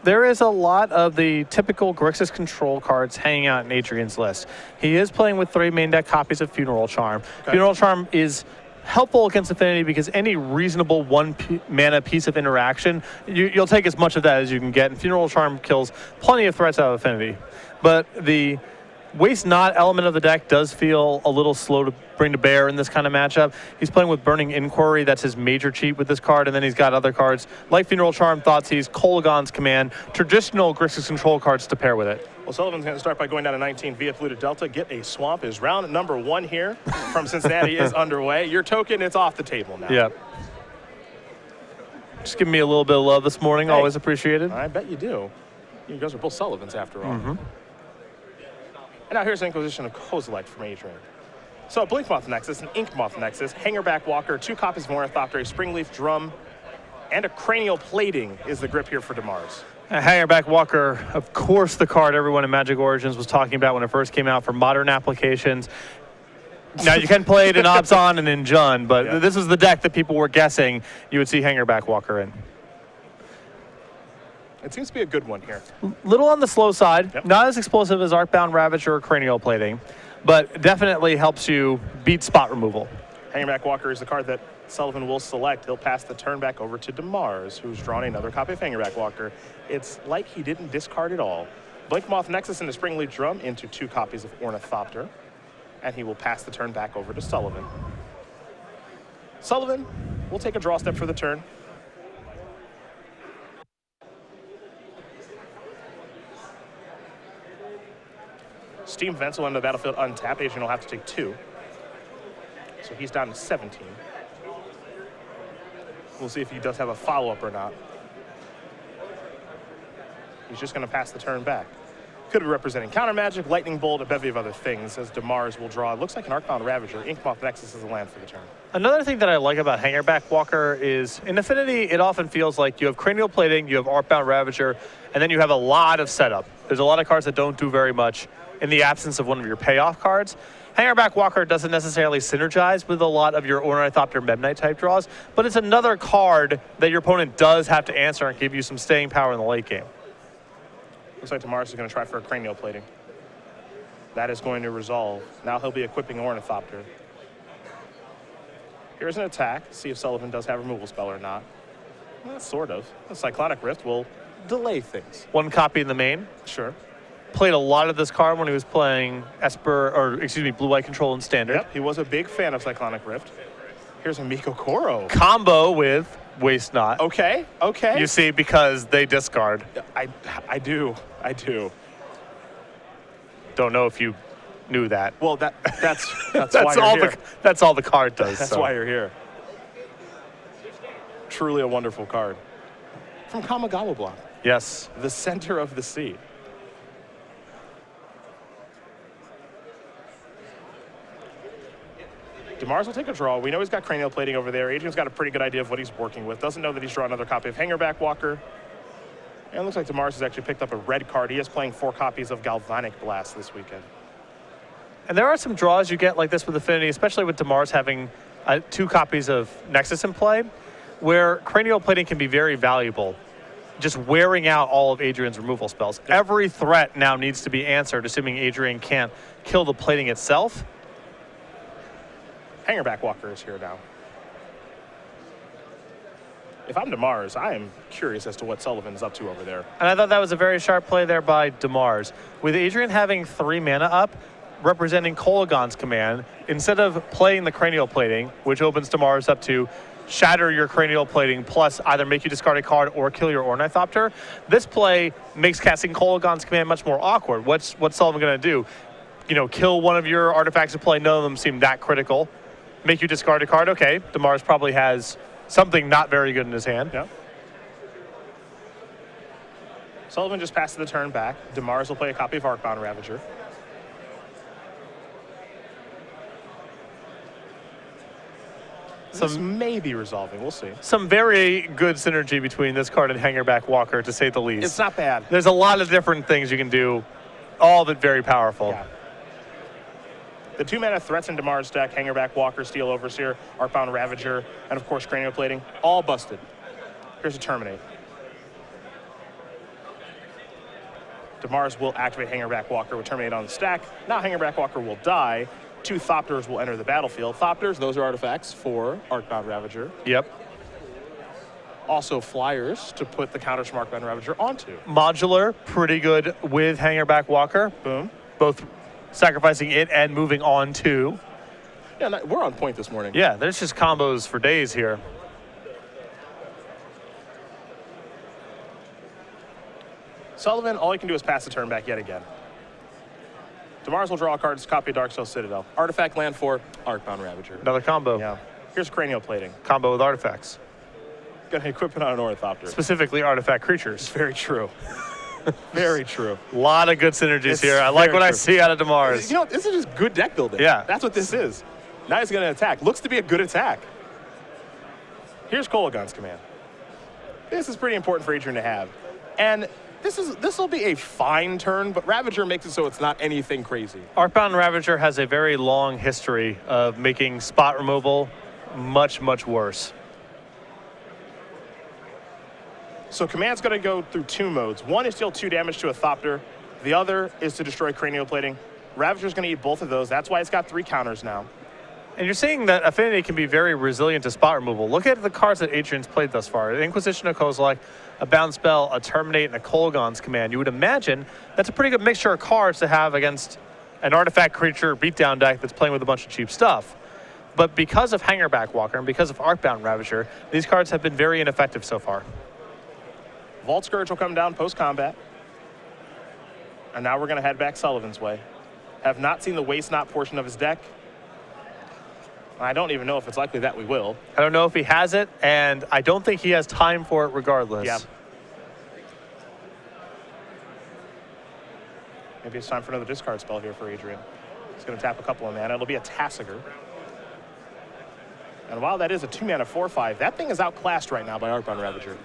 there is a lot of the typical Grixis control cards hanging out in Adrian's list. He is playing with 3 main deck copies of Funeral Charm. Okay. Funeral Charm is helpful against Affinity because any reasonable 1 mana piece of interaction, you'll take as much of that as you can get, and Funeral Charm kills plenty of threats out of Affinity. But the Waste Not element of the deck does feel a little slow to bring to bear in this kind of matchup. He's playing with Burning Inquiry. That's his major cheat with this card, and then he's got other cards like Funeral Charm, Thoughtseize, Kolaghan's Command, traditional Grixis control cards to pair with it. Well, Sullivan's going to start by going down to 19 via Polluted Delta, get a swamp. His round number 1 here from Cincinnati is underway. Your token, it's off the table now. Yep. Just giving me a little bit of love this morning. Hey, always appreciated. I bet you do. You guys are both Sullivans after all. And now here's an Inquisition of Kozilek from Adrian. So a Blinkmoth Nexus, an Inkmoth Nexus, Hangerback Walker, 2 copies of Ornithopter, a Springleaf Drum, and a Cranial Plating is the grip here for DeMars. Hangerback Walker, of course, the card everyone in Magic Origins was talking about when it first came out for modern applications. Now, you can play it in Abzan and in Jund, but this is the deck that people were guessing you would see Hangerback Walker in. It seems to be a good one here. Little on the slow side, not as explosive as Arcbound Ravager or Cranial Plating, but definitely helps you beat spot removal. Hangerback Walker is the card that Sullivan will select. He'll pass the turn back over to DeMars, who's drawn another copy of Hangerback Walker. It's like he didn't discard it all. Blinkmoth Nexus and the Springleaf Drum into 2 copies of Ornithopter, and he will pass the turn back over to Sullivan. Sullivan will take a draw step for the turn. Steam Vents will enter the battlefield untapped. Adrian will have to take 2. So he's down to 17. We'll see if he does have a follow-up or not. He's just going to pass the turn back. Could be representing Counter Magic, Lightning Bolt, a bevy of other things, as DeMars will draw. It looks like an Arcbound Ravager. Inkmoth Nexus is a land for the turn. Another thing that I like about Hangerback Walker is, in Affinity, it often feels like you have Cranial Plating, you have Arcbound Ravager, and then you have a lot of setup. There's a lot of cards that don't do very much in the absence of one of your payoff cards. Hangerback Walker doesn't necessarily synergize with a lot of your Ornithopter Mebknight type draws, but it's another card that your opponent does have to answer and give you some staying power in the late game. Looks like DeMars is going to try for a Cranial Plating. That is going to resolve. Now he'll be equipping Ornithopter. Here's an attack. See if Sullivan does have a removal spell or not. Well, sort of. The Cyclonic Rift will delay things. 1 copy in the main. Sure. Played a lot of this card when he was playing Blue-White Control in Standard. Yep, he was a big fan of Cyclonic Rift. Here's a Miko Koro. Combo with Waste Not. Okay, okay. You see, because they discard. I do. Don't know if you knew that. Well, that's why you're here. That's all the card does. That's why you're here. Truly a wonderful card. From Kamigawa Block. Yes. The Center of the Sea. DeMars will take a draw. We know he's got Cranial Plating over there. Adrian's got a pretty good idea of what he's working with. Doesn't know that he's drawn another copy of Hangerback Walker. And it looks like DeMars has actually picked up a red card. He is playing 4 copies of Galvanic Blast this weekend. And there are some draws you get like this with Affinity, especially with DeMars having 2 copies of Nexus in play, where Cranial Plating can be very valuable, just wearing out all of Adrian's removal spells. Every threat now needs to be answered, assuming Adrian can't kill the plating itself. Hangerback Walker is here now. If I'm DeMars, I am curious as to what Sullivan is up to over there. And I thought that was a very sharp play there by DeMars. With Adrian having 3 mana up, representing Kolaghan's Command, instead of playing the Cranial Plating, which opens DeMars up to shatter your Cranial Plating plus either make you discard a card or kill your Ornithopter, this play makes casting Kolaghan's Command much more awkward. What's Sullivan going to do? You know, kill one of your artifacts in play. None of them seem that critical. Make you discard a card. Okay, DeMars probably has something not very good in his hand. Yeah. Sullivan just passes the turn back. DeMars will play a copy of Arcbound Ravager. This may be resolving. We'll see. Some very good synergy between this card and Hangerback Walker, to say the least. It's not bad. There's a lot of different things you can do, all of it very powerful. Yeah. The 2-mana threats in DeMars' deck, Hangerback Walker, Steel Overseer, Arcbound Ravager, and of course Cranial Plating, all busted. Here's a Terminate. DeMars will activate Hangerback Walker, will terminate on the stack. Now Hangerback Walker will die. 2 Thopters will enter the battlefield. Thopters, those are artifacts for Arcbound Ravager. Yep. Also flyers to put the counters from Arcbound Ravager onto. Modular, pretty good with Hangerback Walker. Boom. Both sacrificing it and moving on to. Yeah, we're on point this morning. Yeah, there's just combos for days here. Sullivan, all you can do is pass the turn back yet again. DeMars will draw a card to copy Darksteel Citadel. Artifact land for Arcbound Ravager. Another combo. Yeah. Here's Cranial Plating. Combo with artifacts. Gonna equip it on an Ornithopter. Specifically artifact creatures. Very true. Very true. A lot of good synergies It's here. I like very what I true. see out of DeMars. You know, this is just good deck building. Yeah. That's what this is. Now he's gonna attack. Looks to be a good attack. Here's Kolagon's command. This is pretty important for Adrian to have. And this will be a fine turn, but Ravager makes it so it's not anything crazy. Arcbound Ravager has a very long history of making spot removal much, much worse. So command's gonna go through 2 modes. One is deal 2 damage to a Thopter. The other is to destroy Cranial Plating. Ravager's gonna eat both of those. That's why it's got 3 counters now. And you're seeing that Affinity can be very resilient to spot removal. Look at the cards that Adrian's played thus far. An Inquisition of Kozilek, a Bound Spell, a Terminate, and a Kolagon's command. You would imagine that's a pretty good mixture of cards to have against an artifact creature beatdown deck that's playing with a bunch of cheap stuff. But because of Hangerback Walker and because of Arcbound Ravager, these cards have been very ineffective so far. Vault Scourge will come down post-combat. And now we're gonna head back Sullivan's way. Have not seen the Waste Not portion of his deck. I don't even know if it's likely that we will. I don't know if he has it, and I don't think he has time for it regardless. Yeah. Maybe it's time for another discard spell here for Adrian. He's going to tap a couple of mana. It'll be a Tassiger. And while that is a 2-mana 4/5, that thing is outclassed right now by Arcbound Ravager.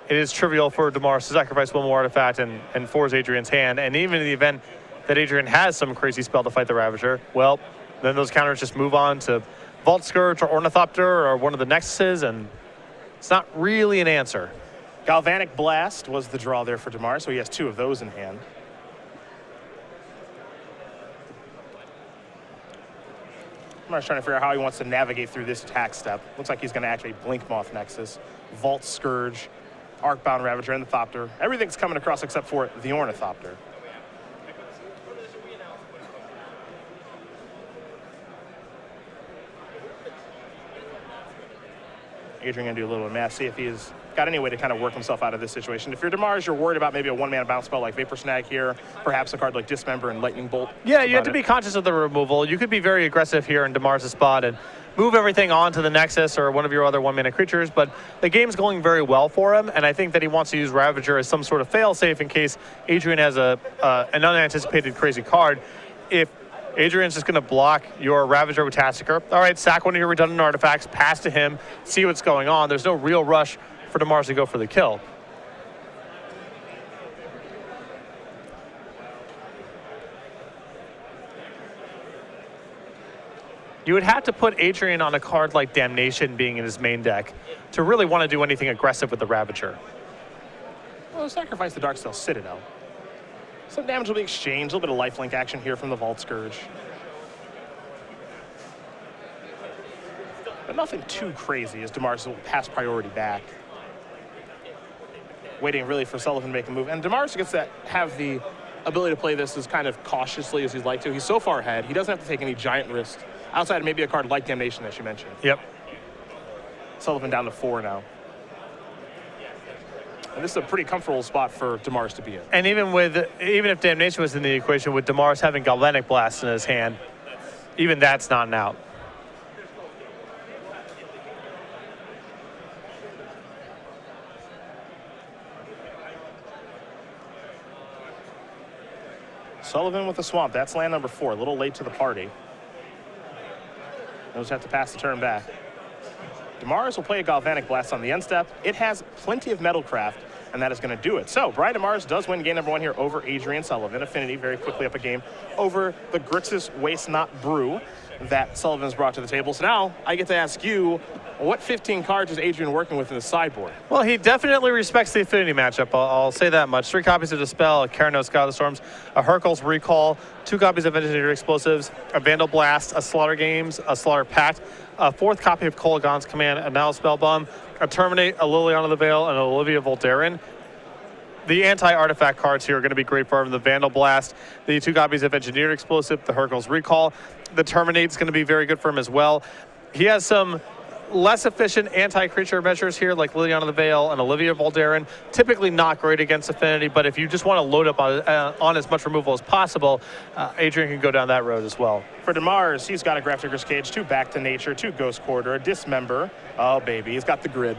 It is trivial for DeMars to sacrifice 1 more artifact and force Adrian's hand, and even in the event that Adrian has some crazy spell to fight the Ravager, well, then those counters just move on to Vault Scourge or Ornithopter or one of the Nexuses, and it's not really an answer. Galvanic Blast was the draw there for DeMars, so he has 2 of those in hand. DeMars trying to figure out how he wants to navigate through this attack step. Looks like he's going to activate Blinkmoth Nexus, Vault Scourge, Arcbound Ravager, and the Thopter. Everything's coming across except for the Ornithopter. Adrian gonna do a little bit of math, see if he's got any way to kind of work himself out of this situation. If you're DeMars, you're worried about maybe a 1-mana bounce spell like Vapor Snag here, perhaps a card like Dismember and Lightning Bolt. Yeah, you have to be conscious of the removal. You could be very aggressive here in DeMars' spot and move everything onto the Nexus or one of your other 1-mana creatures, but the game's going very well for him, and I think that he wants to use Ravager as some sort of fail-safe in case Adrian has an unanticipated crazy card. If Adrian's just going to block your Ravager with Tassiger, all right, sack one of your redundant artifacts, pass to him, see what's going on. There's no real rush for DeMars to go for the kill. You would have to put Adrian on a card like Damnation being in his main deck to really want to do anything aggressive with the Ravager. Well, sacrifice the Darksteel Citadel. Some damage will be exchanged, a little bit of lifelink action here from the Vault Scourge. But nothing too crazy as DeMars will pass priority back. Waiting really for Sullivan to make a move. And DeMars gets to have the ability to play this as kind of cautiously as he'd like to. He's so far ahead, he doesn't have to take any giant risks outside of maybe a card like Damnation that you mentioned. Yep. Sullivan down to 4 now. And this is a pretty comfortable spot for DeMars to be in. And even if Damnation was in the equation, with DeMars having Galvanic Blast in his hand, even that's not an out. Sullivan with the Swamp. That's land number 4. A little late to the party. They'll just have to pass the turn back. DeMars will play a Galvanic Blast on the end step. It has plenty of Metalcraft, and that is going to do it. So, Brian DeMars does win game number 1 here over Adrian Sullivan. Affinity very quickly up a game over the Grixis Waste Not Brew. that Sullivan's brought to the table. So now I get to ask you, what 15 cards is Adrian working with in the sideboard? Well, he definitely respects the affinity matchup. I'll say that much. 3 copies of Dispel, a Keranos Scout of the Storms, a Hercule's Recall, 2 copies of Engineered Explosives, a Vandal Blast, a Slaughter Games, a Slaughter Pact, a 4th copy of Kolaghan's Command, a Now Spellbomb, a Terminate, a Liliana the Veil, and an Olivia Voldarin. The anti-artifact cards here are going to be great for him. The Vandal Blast, the 2 copies of Engineered Explosive, the Hercule's Recall. The Terminate's going to be very good for him as well. He has some less efficient anti-creature measures here, like Liliana the Veil and Olivia Voldarin. Typically not great against Affinity, but if you just want to load up on as much removal as possible, Adrian can go down that road as well. For DeMars, he's got a Grafdigger's Cage, 2 Back to Nature, 2 Ghost Quarter, a Dismember. Oh, baby, he's got the grid.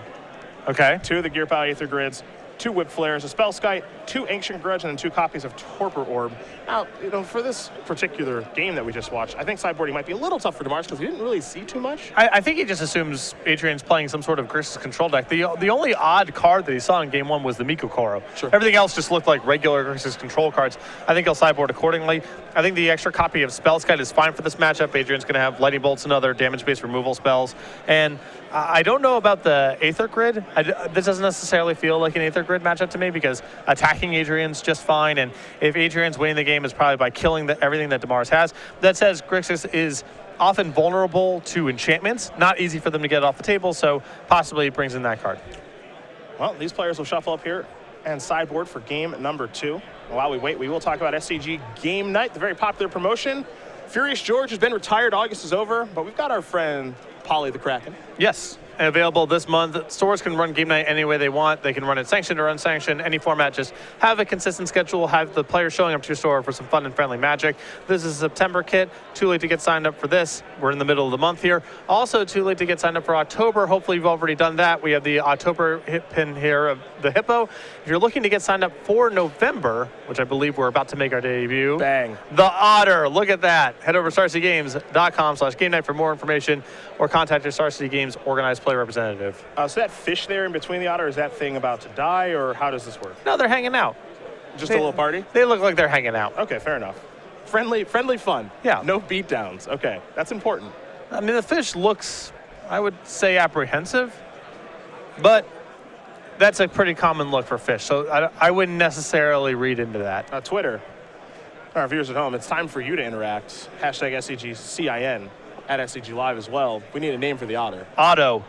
Okay. 2 of the Gear Pile Aether Grids, 2 Whip Flares, a Spell Skite, 2 Ancient Grudge, and then 2 copies of Torpor Orb. Now, for this particular game that we just watched, I think sideboarding might be a little tough for DeMars because he didn't really see too much. I think he just assumes Adrian's playing some sort of Grixis control deck. The only odd card that he saw in Game 1 was the Miko Koro. Sure. Everything else just looked like regular Grixis control cards. I think he'll sideboard accordingly. I think the extra copy of Spellskite is fine for this matchup. Adrian's going to have Lightning Bolts and other damage-based removal spells. And I don't know about the Aether Grid. This doesn't necessarily feel like an Aether Grid matchup to me because attacking Adrian's just fine. And if Adrian's winning the game, it's probably by killing everything that DeMars has. That says Grixis is often vulnerable to enchantments. Not easy for them to get off the table, so possibly it brings in that card. Well, these players will shuffle up here and sideboard for game number 2. While we wait, we will talk about SCG Game Night, the very popular promotion. Furious George has been retired. August is over, but we've got our friend Polly the Kraken. Yes, and available this month. Stores can run Game Night any way they want. They can run it sanctioned or unsanctioned, any format. Just have a consistent schedule, have the players showing up to your store for some fun and friendly magic. This is a September kit. Too late to get signed up for this. We're in the middle of the month here. Also too late to get signed up for October. Hopefully you've already done that. We have the October hit pin here of the Hippo. If you're looking to get signed up for November, which I believe we're about to make our debut. Bang. The Otter, look at that. Head over to StarCityGames.com/Game Night for more information or contact your Star City Games organized play representative. So that fish there in between the Otter, is that thing about to die, or how does this work? No, they're hanging out. Just a little party? They look like they're hanging out. Okay, fair enough. Friendly fun. Yeah. No beatdowns. Okay, that's important. I mean, the fish looks, I would say, apprehensive, but that's a pretty common look for fish, so I wouldn't necessarily read into that. Twitter, our viewers at home, it's time for you to interact. Hashtag SCGCIN at SCG Live as well. We need a name for the Otter. Otto.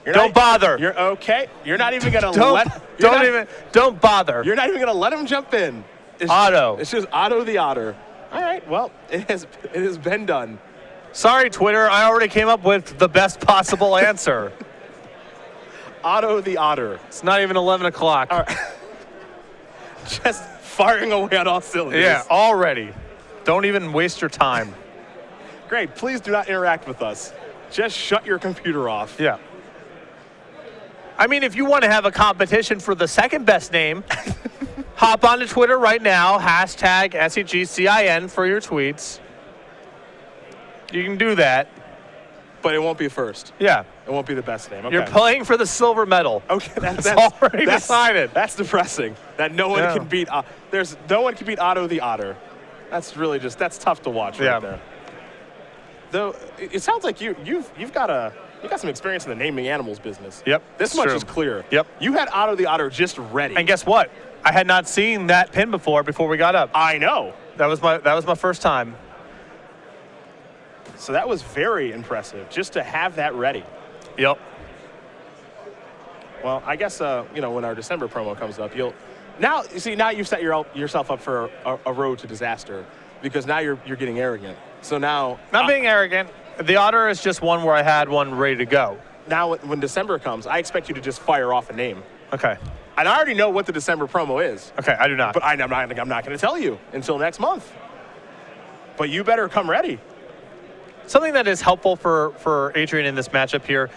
Don't bother. You're okay. You're not even gonna Don't bother. You're not even gonna let him jump in. Otto. It's just Otto the Otter. All right. Well, it has been done. Sorry, Twitter. I already came up with the best possible answer. Otto the Otter. It's not even 11 o'clock. All right. Just firing away on all cylinders. Yeah, already. Don't even waste your time. Great. Please do not interact with us. Just shut your computer off. Yeah. I mean, if you want to have a competition for the second best name, hop onto Twitter right now, hashtag SCGCIN for your tweets. You can do that. But it won't be first. Yeah. It won't be the best name. Okay. You're playing for the silver medal. Okay, that's already decided. That's depressing. That no one can beat. No one can beat Otto the Otter. That's really that's tough to watch right there. Though it sounds like you've got some experience in the naming animals business. Yep. This much is clear. Yep. You had Otto the Otter just ready. And guess what? I had not seen that pin before we got up. I know. That was my first time. So that was very impressive just to have that ready. Yep. Well, I guess when our December promo comes up, now you've set yourself up for a road to disaster because now you're getting arrogant. So now not being arrogant. The Otter is just one where I had one ready to go. Now when December comes, I expect you to just fire off a name. Okay. And I already know what the December promo is. Okay, I do not. But I'm not going to tell you until next month. But you better come ready. Something that is helpful for Adrian in this matchup here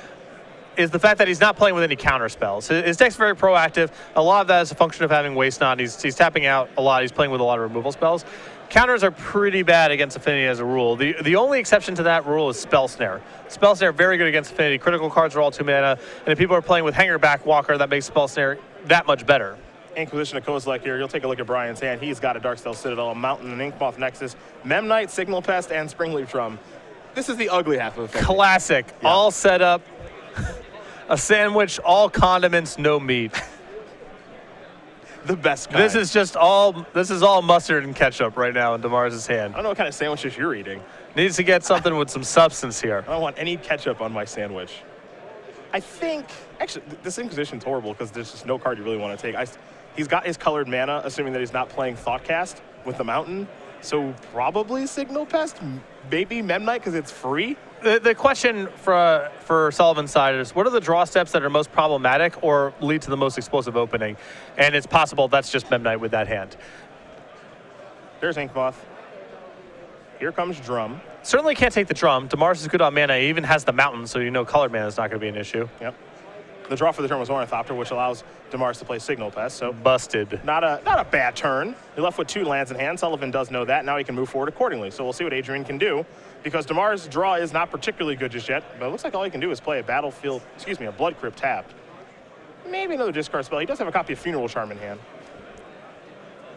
is the fact that he's not playing with any counter spells. His deck's very proactive. A lot of that is a function of having Waste Not. He's tapping out a lot. He's playing with a lot of removal spells. Counters are pretty bad against Affinity as a rule. The only exception to that rule is Spell Snare. Spell Snare, very good against Affinity. Critical cards are all 2 mana. And if people are playing with Hangerback Walker, that makes Spell Snare that much better. Inquisition of Kozilek here. You'll take a look at Brian's hand. He's got a Darksteel Citadel, a Mountain, an Inkmoth Nexus, Memnite, Signal Pest, and Springleaf Drum. This is the ugly half of it. Classic. Yeah. All set up. A sandwich, all condiments, no meat. The best kind. This is all mustard and ketchup right now in DeMars' hand. I don't know what kind of sandwiches you're eating. Needs to get something with some substance here. I don't want any ketchup on my sandwich. I think, actually, this Inquisition's horrible because there's just no card you really want to take. He's got his colored mana, assuming that he's not playing Thoughtcast with the Mountain. So probably Signal Pest, maybe Memnite because it's free. The question for Sullivan's side is, what are the draw steps that are most problematic or lead to the most explosive opening? And it's possible that's just Memnite with that hand. There's Inkmoth. Here comes Drum. Certainly can't take the Drum. DeMars is good on mana. He even has the Mountain, so you know colored mana is not going to be an issue. Yep. The draw for the turn was Ornithopter, which allows DeMars to play Signal Pest. So busted. Not a bad turn. He left with 2 lands in hand. Sullivan does know that. Now he can move forward accordingly. So we'll see what Adrian can do, because DeMars' draw is not particularly good just yet. But it looks like all he can do is play a Blood Crypt tapped. Maybe another discard spell. He does have a copy of Funeral Charm in hand.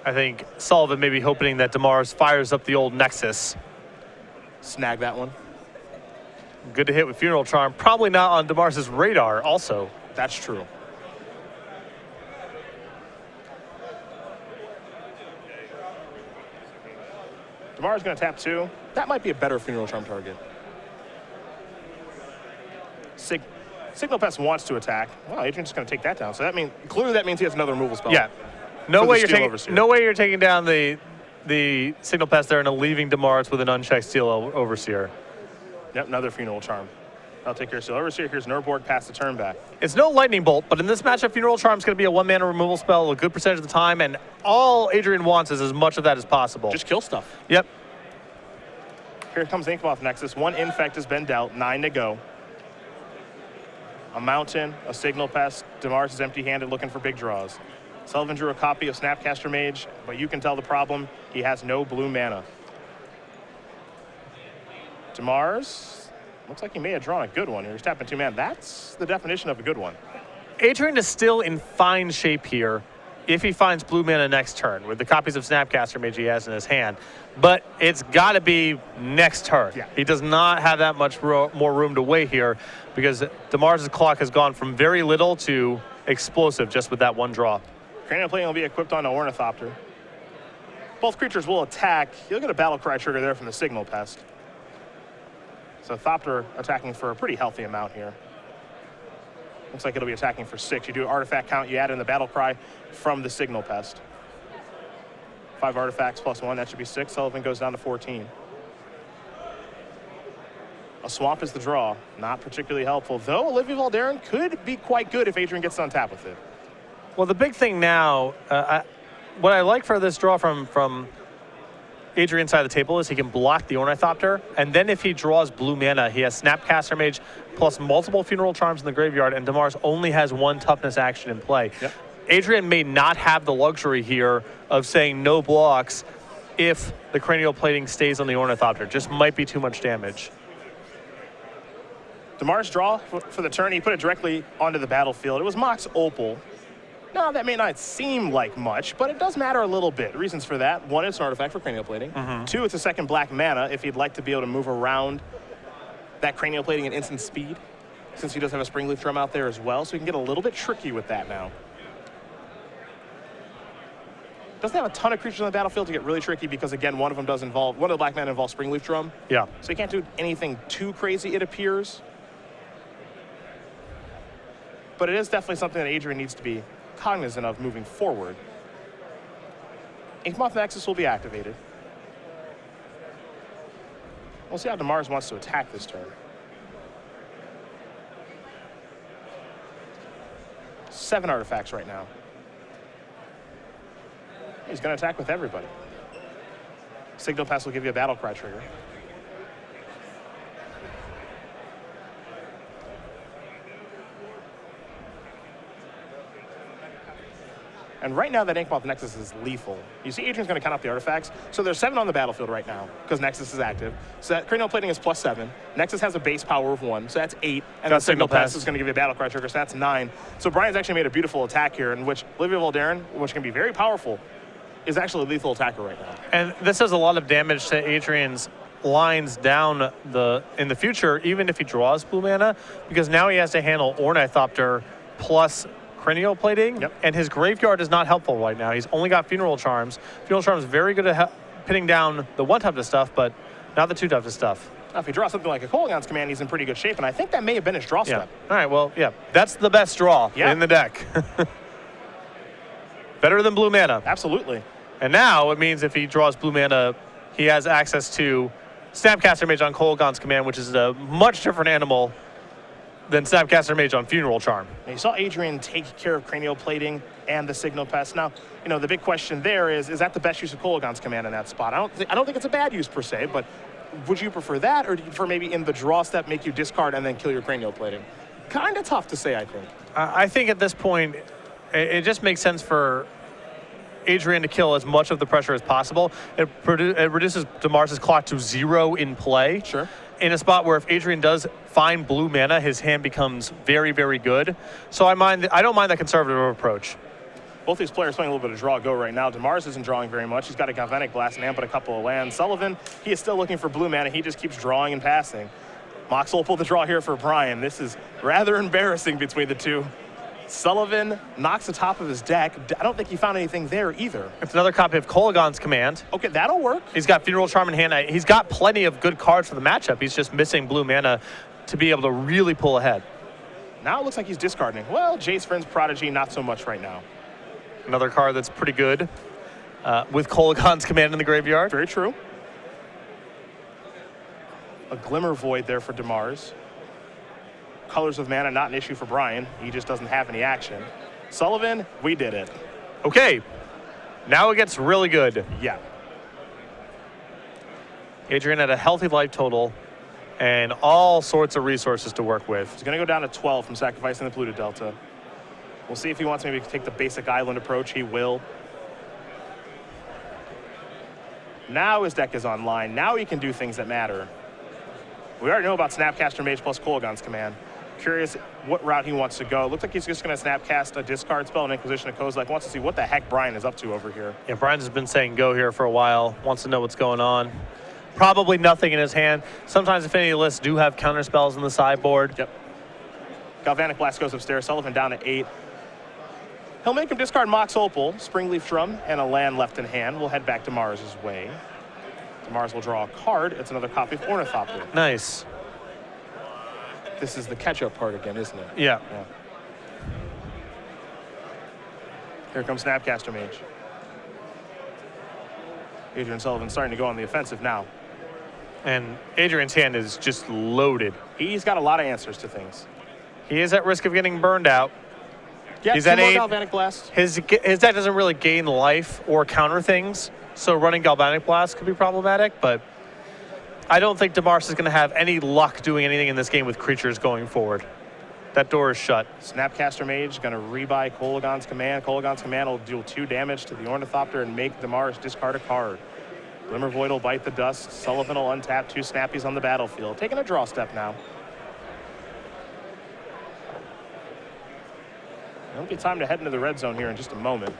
I think Sullivan may be hoping that DeMars fires up the old Nexus. Snag that one. Good to hit with Funeral Charm. Probably not on DeMars' radar also. That's true. DeMars going to tap 2. That might be a better Funeral Charm target. Signal Pest wants to attack. Well, Adrian's just going to take that down. So clearly that means he has another removal spell. Yeah. No way you're taking down the Signal Pest there and leaving DeMars with an unchecked Steel Overseer. Yep, another Funeral Charm. I'll take care of Steel Overseer. Here's Nurborg, pass the turn back. It's no Lightning Bolt, but in this matchup, Funeral Charm is going to be a 1-mana removal spell a good percentage of the time, and all Adrian wants is as much of that as possible. Just kill stuff. Yep. Here comes Inkmoth Nexus. 1 Infect has been dealt, 9 to go. A Mountain, a Signal Pest. DeMars is empty-handed looking for big draws. Sullivan drew a copy of Snapcaster Mage, but you can tell the problem. He has no blue mana. DeMars looks like he may have drawn a good one here. He's tapping 2 mana. That's the definition of a good one. Adrian is still in fine shape here if he finds blue mana next turn with the copies of Snapcaster Mage he has in his hand. But it's got to be next turn. Yeah. He does not have that much more room to wait here because DeMars' clock has gone from very little to explosive just with that one draw. Cranial Plating will be equipped on an Ornithopter. Both creatures will attack. You'll get a Battle Cry trigger there from the Signal Pest. So Thopter attacking for a pretty healthy amount here. Looks like it'll be attacking for 6. You do an artifact count, you add in the Battle Cry from the Signal Pest. 5 artifacts plus 1, that should be 6. Sullivan goes down to 14. A Swamp is the draw. Not particularly helpful, though Olivia Valderin could be quite good if Adrian gets on tap with it. Well, the big thing now, what I like for this draw from Adrian's side of the table is he can block the Ornithopter, and then if he draws blue mana, he has Snapcaster Mage plus multiple Funeral Charms in the graveyard, and DeMars only has 1 toughness action in play. Yep. Adrian may not have the luxury here of saying no blocks if the Cranial Plating stays on the Ornithopter. Just might be too much damage. DeMars' draw for the turn, he put it directly onto the battlefield. It was Mox Opal. Now, that may not seem like much, but it does matter a little bit. Reasons for that: 1, it's an artifact for Cranial Plating. 2, it's a second black mana if he'd like to be able to move around that Cranial Plating at instant speed, since he does have a Springleaf Drum out there as well, so he can get a little bit tricky with that now. Doesn't have a ton of creatures on the battlefield to get really tricky because, again, one of the black mana involves Springleaf Drum. Yeah. So he can't do anything too crazy, it appears. But it is definitely something that Adrian needs to be cognizant of moving forward. Inkmoth Nexus will be activated. We'll see how DeMars wants to attack this turn. 7 artifacts right now. He's going to attack with everybody. Signal Pass will give you a Battle Cry trigger. And right now, that Inkmoth Nexus is lethal. You see Adrian's going to count out the artifacts. So there's 7 on the battlefield right now because Nexus is active. So that cranial plating is +7. Nexus has a base power of 1, so that's 8. And Got the Signal Signal Pass Pass. is going to give you a battle cry trigger, so that's 9. So Brian's actually made a beautiful attack here in which Olivia Valderin, which can be very powerful, is actually a lethal attacker right now. And this does a lot of damage to Adrian's lines down in the future, even if he draws blue mana, because now he has to handle Ornithopter plus cranial plating, and his graveyard is not helpful right now. He's only got Funeral Charms. Funeral Charms is very good at pinning down the 1 type of stuff, but not the 2 types of stuff. Now, if he draws something like a Kolaghan's Command, he's in pretty good shape, and I think that may have been his draw step. All right, well, that's the best draw in the deck. Better than blue mana. Absolutely. And now it means if he draws blue mana, he has access to Snapcaster Mage on Kolaghan's Command, which is a much different animal than Snapcaster Mage on Funeral Charm. And you saw Adrian take care of cranial plating and the Signal Pass. Now, the big question there is that the best use of Kolaghan's Command in that spot? I don't think it's a bad use per se, but would you prefer that, or do you prefer maybe in the draw step make you discard and then kill your cranial plating? Kind of tough to say, I think. I think at this point, it just makes sense for Adrian to kill as much of the pressure as possible. It reduces DeMars' clock to 0 in play. Sure. In a spot where if Adrian does find blue mana, his hand becomes very, very good. So I don't mind that conservative approach. Both these players playing a little bit of draw go right now. DeMars isn't drawing very much. He's got a Galvanic Blast in hand, but a couple of lands. Sullivan, he is still looking for blue mana. He just keeps drawing and passing. Mox will pull the draw here for Brian. This is rather embarrassing between the two. Sullivan knocks the top of his deck. I don't think he found anything there either. It's another copy of Kolaghan's Command. Okay, that'll work. He's got Funeral Charm in hand. He's got plenty of good cards for the matchup. He's just missing blue mana to be able to really pull ahead. Now it looks like he's discarding. Well, Jace Vryn's Prodigy, not so much right now. Another card that's pretty good with Kolaghan's Command in the graveyard. Very true. A Glimmer Void there for DeMars. Colors of Mana, not an issue for Brian. He just doesn't have any action. Sullivan, we did it. Okay, now it gets really good. Yeah. Adrian had a healthy life total and all sorts of resources to work with. He's going to go down to 12 from sacrificing the Polluted Delta. We'll see if he wants maybe to take the basic island approach. He will. Now his deck is online. Now he can do things that matter. We already know about Snapcaster Mage plus Kolaghan's Command. Curious what route he wants to go. Looks like he's just going to Snapcast a discard spell and Inquisition of Kozilek. Wants to see what the heck Brian is up to over here. Yeah, Brian's been saying go here for a while. Wants to know what's going on. Probably nothing in his hand. Sometimes Affinity lists do have counter spells in the sideboard. Yep. Galvanic Blast goes upstairs. Sullivan down to 8. He'll make him discard Mox Opal, Springleaf Drum, and a land left in hand. We'll head back to Mars' way. Mars will draw a card. It's another copy of Ornithopter. Nice. This is the catch-up part again, isn't it? Yeah. Here comes Snapcaster Mage. Adrian Sullivan starting to go on the offensive now. And Adrian's hand is just loaded. He's got a lot of answers to things. He is at risk of getting burned out. Yeah, he's at 8. Galvanic Blast. His deck doesn't really gain life or counter things, so running Galvanic Blast could be problematic, but I don't think DeMars is going to have any luck doing anything in this game with creatures going forward. That door is shut. Snapcaster Mage going to rebuy Kolaghan's Command. Kolaghan's Command will deal 2 damage to the Ornithopter and make DeMars discard a card. Glimmer Void will bite the dust. Sullivan will untap 2 Snappies on the battlefield. Taking a draw step now. It'll be time to head into the red zone here in just a moment.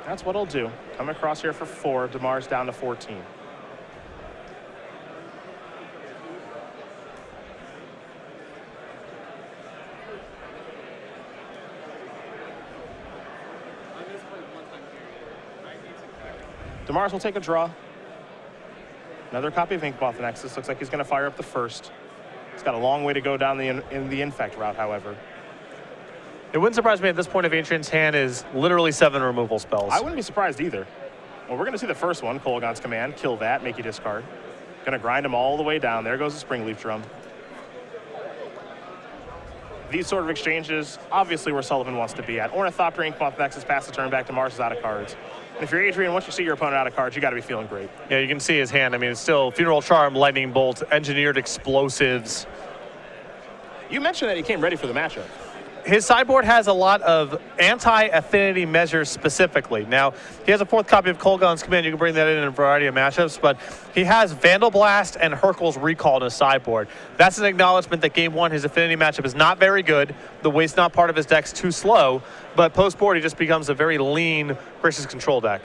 That's what I'll do. Come across here for 4. DeMars down to 14. DeMars will take a draw. Another copy of Inkmoth Nexus. Looks like he's going to fire up the first. He's got a long way to go down in the Infect route, however. It wouldn't surprise me at this point if Adrian's hand is literally 7 removal spells. I wouldn't be surprised either. Well, we're going to see the first one, Kolaghan's Command. Kill that, make you discard. Going to grind him all the way down. There goes the Springleaf Drum. These sort of exchanges, obviously where Sullivan wants to be at. Ornithopter, Inkmoth Nexus, pass the turn back to Mars is out of cards. And if you're Adrian, once you see your opponent out of cards, you got to be feeling great. Yeah, you can see his hand. I mean, it's still Funeral Charm, Lightning Bolt, Engineered Explosives. You mentioned that he came ready for the matchup. his sideboard has a lot of anti-affinity measures specifically. Now, he has a 4th copy of Kolgon's Command. You can bring that in a variety of matchups, but he has Vandal Blast and Hurkyl's Recall in his sideboard. That's an acknowledgement that Game 1, his affinity matchup is not very good. The waste not part of his deck's too slow, but post-board, he just becomes a very lean Grixis control deck.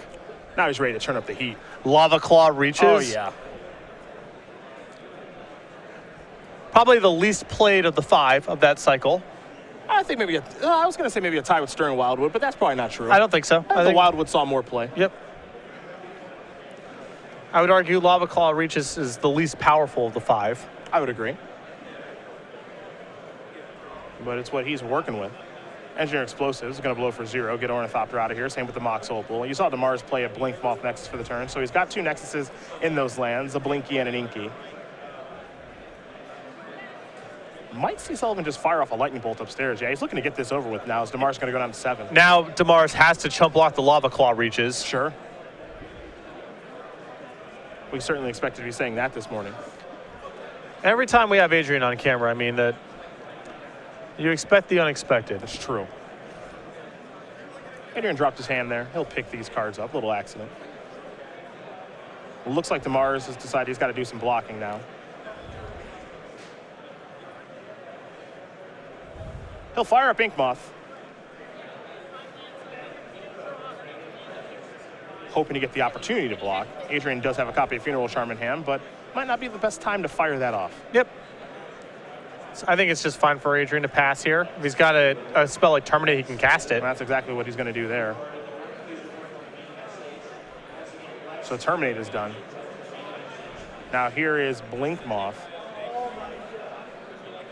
Now he's ready to turn up the heat. Lava Claw reaches. Oh, yeah. Probably the least played of the 5 of that cycle. I think maybe I was going to say maybe a tie with Stern Wildwood, but that's probably not true. I don't think so. I think Wildwood saw more play. Yep. I would argue Lava Claw Reaches is the least powerful of the 5. I would agree. But it's what he's working with. Engineer Explosives is going to blow for 0, get Ornithopter out of here. Same with the Mox Opal. You saw DeMars play a Blink Moth Nexus for the turn, so he's got 2 Nexuses in those lands, a Blinky and an Inky. Might see Sullivan just fire off a lightning bolt upstairs. Yeah, he's looking to get this over with now. Is DeMars going to go down to 7? Now DeMars has to chump block the Lava Claw Reaches. Sure. We certainly expected to be saying that this morning. Every time we have Adrian on camera, I mean that you expect the unexpected. That's true. Adrian dropped his hand there. He'll pick these cards up. Little accident. Looks like DeMars has decided he's got to do some blocking now. He'll fire up Ink Moth. Hoping to get the opportunity to block. Adrian does have a copy of Funeral Charm in hand, but might not be the best time to fire that off. Yep. So I think it's just fine for Adrian to pass here. If he's got a spell like Terminate, he can cast it. And that's exactly what he's going to do there. So Terminate is done. Now here is Blink Moth.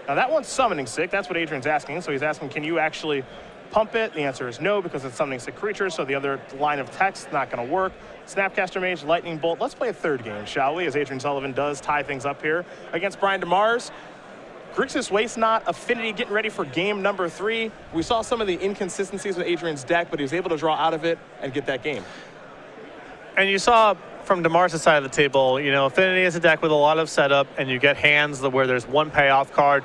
Now that one's summoning sick. That's what Adrian's asking. So he's asking, can you actually pump it? The answer is no, because it's summoning sick creatures. So the other line of text not going to work. Snapcaster Mage, Lightning Bolt. Let's play a 3rd game, shall we? As Adrian Sullivan does tie things up here against Brian DeMars. Grixis Waste Not, Affinity getting ready for game number 3. We saw some of the inconsistencies with Adrian's deck, but he was able to draw out of it and get that game. And you saw from DeMars' side of the table, you know, Affinity is a deck with a lot of setup, and you get hands where there's one payoff card.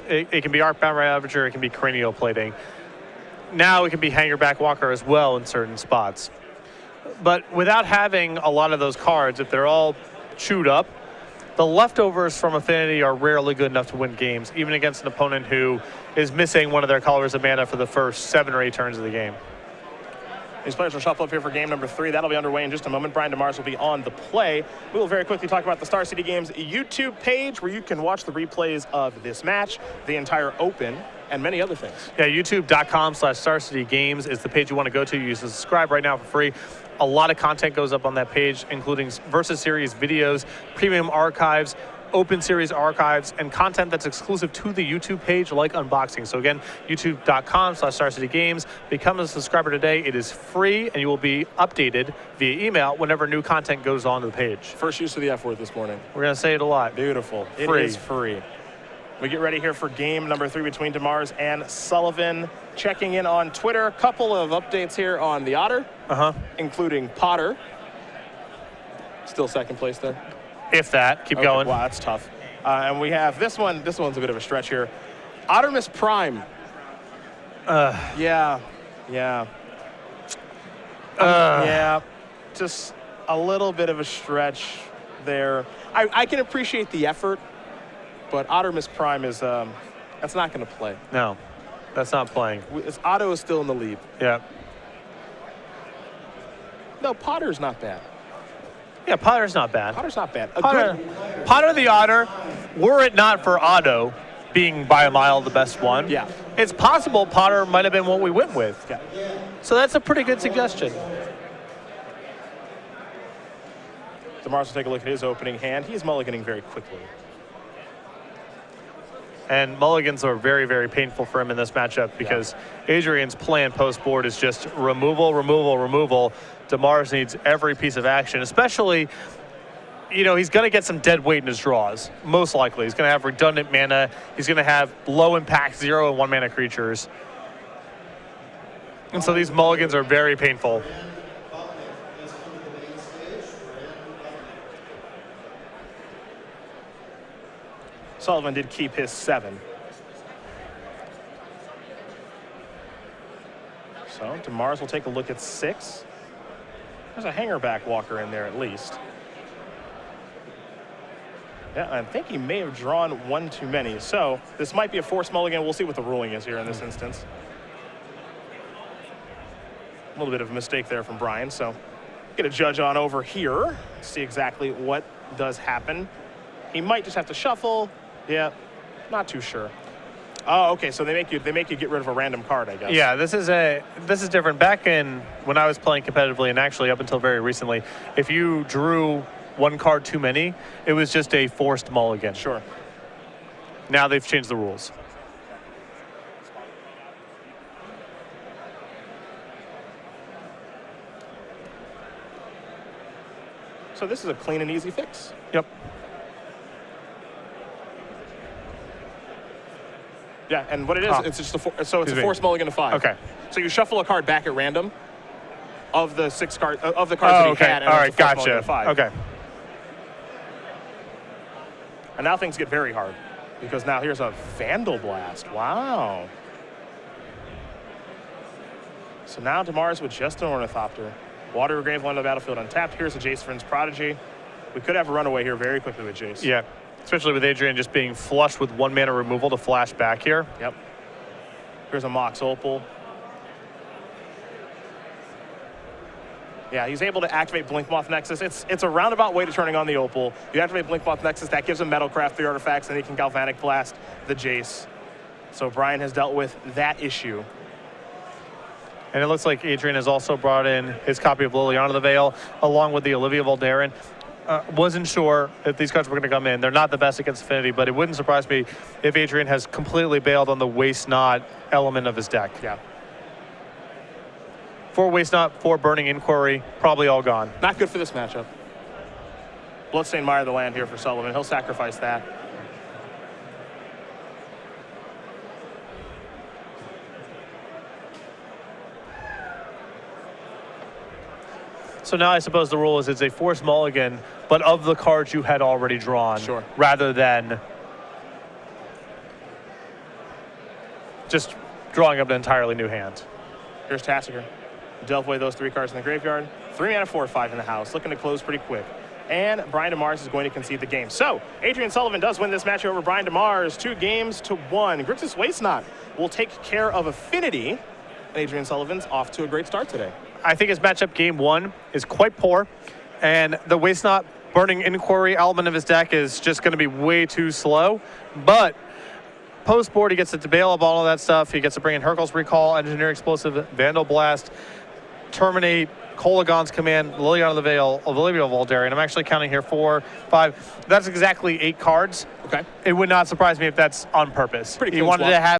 It can be Arcbound Ravager, it can be Cranial Plating. Now it can be Hanger Back Walker as well in certain spots. But without having a lot of those cards, if they're all chewed up, the leftovers from Affinity are rarely good enough to win games, even against an opponent who is missing one of their colors of mana for the first 7 or 8 turns of the game. These players will shuffle up here for game number 3. That'll be underway in just a moment. Brian DeMars will be on the play. We will very quickly talk about the Star City Games YouTube page, where you can watch the replays of this match, the entire Open, and many other things. Yeah, youtube.com/Star City Games is the page you want to go to. You subscribe right now for free. A lot of content goes up on that page, including Versus Series videos, premium archives, Open Series archives, and content that's exclusive to the YouTube page, like unboxing. So again, youtube.com/Star City Games. Become a subscriber today. It is free, and you will be updated via email whenever new content goes on to the page. First use of the F word this morning. We're going to say it a lot. Beautiful. Free. It is free. We get ready here for game number 3 between DeMars and Sullivan. Checking in on Twitter. A couple of updates here on the Otter, including Potter. Still 2nd place there. If that. Keep going. Wow, that's tough. And we have this one. This one's a bit of a stretch here. Ottermus Prime. Yeah. Just a little bit of a stretch there. I can appreciate the effort, but Ottermus Prime is that's not going to play. No, that's not playing. Otto is still in the lead. Yeah. No, Potter's not bad. Yeah, Potter's not bad. Potter's not bad. Potter the Otter, were it not for Otto being by a mile the best one, yeah, it's possible Potter might have been what we went with. Yeah. So that's a pretty good suggestion. DeMars will take a look at his opening hand. He's mulliganing very quickly. And mulligans are very, very painful for him in this matchup because Adrian's plan post-board is just removal, removal, removal. DeMars needs every piece of action, especially, you know, he's going to get some dead weight in his draws, most likely. He's going to have redundant mana. He's going to have low impact 0 and 1 mana creatures. And so these mulligans are very painful. Sullivan did keep his 7. So DeMars will take a look at 6. There's a hanger-back walker in there at least. Yeah, I think he may have drawn one too many. So this might be a forced mulligan. We'll see what the ruling is here in this instance. A little bit of a mistake there from Brian. So get a judge on over here. See exactly what does happen. He might just have to shuffle. Yeah, not too sure. Oh, okay. So they make you get rid of a random card, I guess. Yeah, this is different. Back in when I was playing competitively, and actually up until very recently, if you drew one card too many, it was just a forced mulligan. Sure. Now they've changed the rules. So this is a clean and easy fix. Yep. Yeah, and what it is, it's just it's a forced mulligan of 5. Okay. So you shuffle a card back at random of the 6 cards of the cards that he had, and all it's right, a forced mulligan gotcha. of 5. Okay. And now things get very hard because now here's a Vandal Blast. Wow. So now DeMars with just an Ornithopter. Water Grave on the battlefield untapped. Here's a Jace Vryn's Prodigy. We could have a runaway here very quickly with Jace. Yeah, especially with Adrian just being flush with 1 mana removal to flash back here. Yep. Here's a Mox Opal. Yeah, he's able to activate Blinkmoth Nexus. It's a roundabout way to turning on the Opal. You activate Blinkmoth Nexus, that gives him Metalcraft 3 artifacts, and he can Galvanic Blast the Jace. So Brian has dealt with that issue. And it looks like Adrian has also brought in his copy of Liliana the Veil, along with the Olivia Voldaren. Wasn't sure if these cards were going to come in. They're not the best against Affinity, but it wouldn't surprise me if Adrian has completely bailed on the Waste Not element of his deck. Yeah. 4 Waste Not, 4 Burning Inquiry, probably all gone. Not good for this matchup. Bloodstained Mire the land here for Sullivan. He'll sacrifice that. So now I suppose the rule is it's a forced mulligan, but of the cards you had already drawn, sure, rather than just drawing up an entirely new hand. Here's Tassiger. Delve away those 3 cards in the graveyard. 3 mana, 4/5 in the house. Looking to close pretty quick. And Brian DeMars is going to concede the game. So Adrian Sullivan does win this match over Brian DeMars, 2-1. Grixis Waste Not will take care of Affinity. And Adrian Sullivan's off to a great start today. I think his matchup game 1 is quite poor, and the Waste Not Burning Inquiry element of his deck is just going to be way too slow. But post-board, he gets to bail up all of that stuff. He gets to bring in Hurkyl's Recall, Engineer Explosive, Vandal Blast, Terminate, Kolagon's Command, Liliana the Veil, Olivia Voldaren. I'm actually counting here 4, 5. That's exactly 8 cards. Okay. It would not surprise me if that's on purpose. Pretty he clean wanted swap. to have